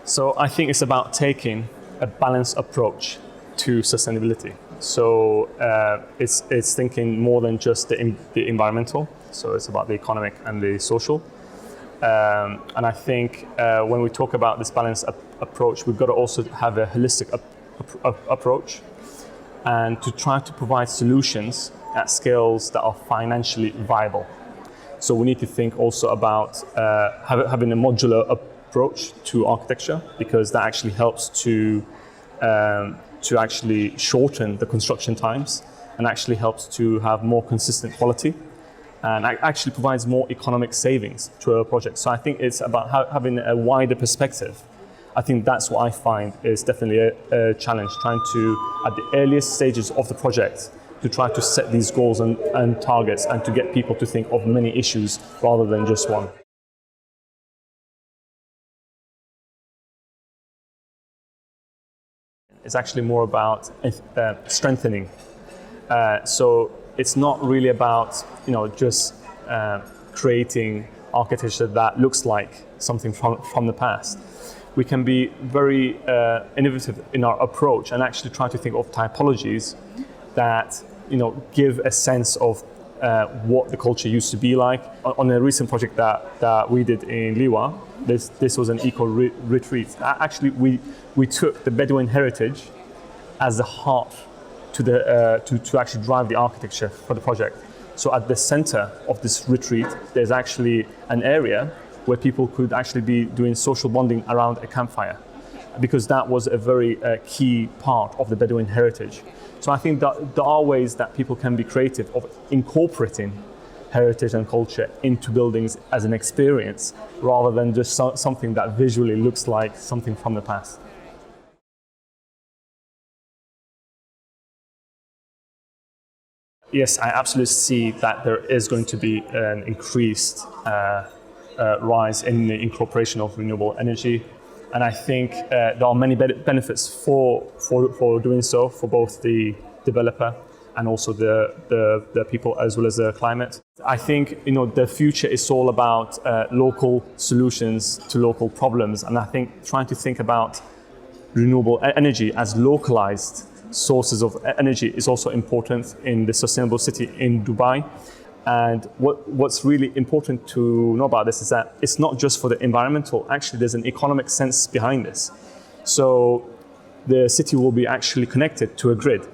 So I think it's about taking a balanced approach to sustainability. So it's thinking more than just the environmental. So it's about the economic and the social. And I think when we talk about this balanced approach, we've got to also have a holistic approach and to try to provide solutions at scales that are financially viable. So we need to think also about having a modular approach to architecture, because that actually helps to actually shorten the construction times and actually helps to have more consistent quality and actually provides more economic savings to a project. So I think it's about having a wider perspective. I think that's what I find is definitely a challenge, trying to, at the earliest stages of the project, to try to set these goals and targets and to get people to think of many issues rather than just one. It's actually more about strengthening. So it's not really about just creating architecture that looks like something from the past. We can be very innovative in our approach and actually try to think of typologies that give a sense of what the culture used to be like. On a recent project that we did in Liwa, this was an eco-retreat. Actually, we took the Bedouin heritage as the heart to actually drive the architecture for the project. So at the center of this retreat, there's actually an area where people could actually be doing social bonding around a campfire, because that was a very key part of the Bedouin heritage. So I think that there are ways that people can be creative of incorporating heritage and culture into buildings as an experience, rather than just something that visually looks like something from the past. Yes, I absolutely see that there is going to be an increased rise in the incorporation of renewable energy. And I think there are many benefits for doing so, for both the developer and also the people as well as the climate. I think the future is all about local solutions to local problems, and I think trying to think about renewable energy as localized sources of energy is also important in the sustainable city in Dubai. And what's really important to know about this is that it's not just for the environmental, actually there's an economic sense behind this. So the city will be actually connected to a grid.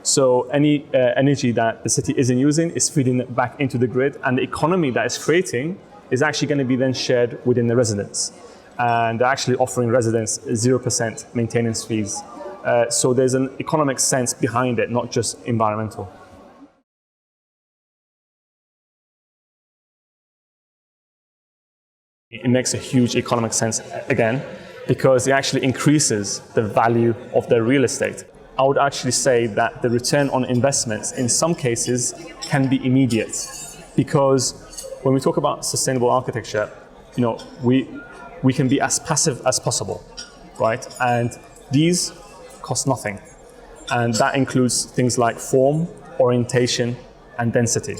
So any energy that the city isn't using is feeding it back into the grid, and the economy that it's creating is actually going to be then shared within the residents. And they're actually offering residents 0% maintenance fees. So there's an economic sense behind it, not just environmental. It makes a huge economic sense, again, because it actually increases the value of the real estate. I would actually say that the return on investments in some cases can be immediate, because when we talk about sustainable architecture, we can be as passive as possible, right? And these cost nothing. And that includes things like form, orientation, and density.